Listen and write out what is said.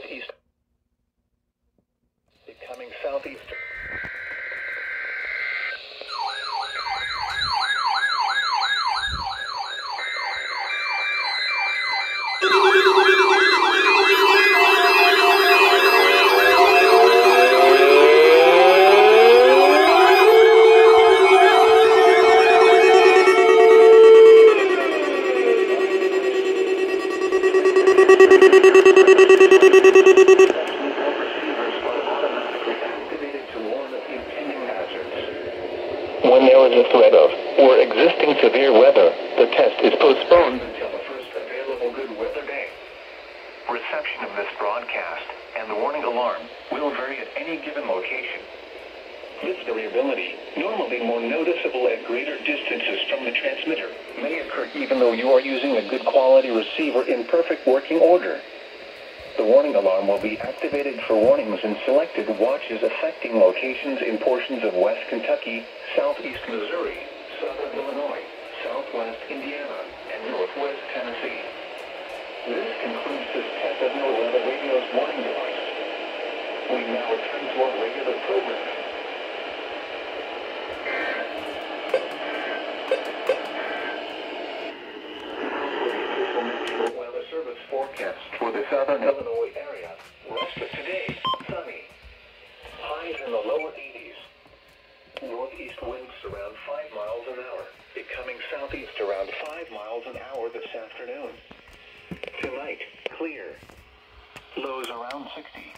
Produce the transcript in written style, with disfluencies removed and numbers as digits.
southeast. Becoming southeast. When there is a threat of or existing severe weather, the test is postponed until the first available good weather day. Reception of this broadcast and the warning alarm will vary at any given location. This variability, normally more noticeable at greater distances from the transmitter, may occur even though you are using a good quality receiver in perfect working order. The warning alarm will be activated for warnings in selected watches affecting locations in portions of West Kentucky, Southeast Missouri, Southern Illinois, Southwest Indiana, and Northwest Tennessee. This concludes this test of your weather radio's warning device. We now return to our regular programming. Weather Service forecast for the Southern Illinois area. Rest of today, sunny. Highs in the lower 80s. Northeast winds around 5 miles an hour, becoming southeast around 5 miles an hour this afternoon. Tonight, clear. Lows around 60.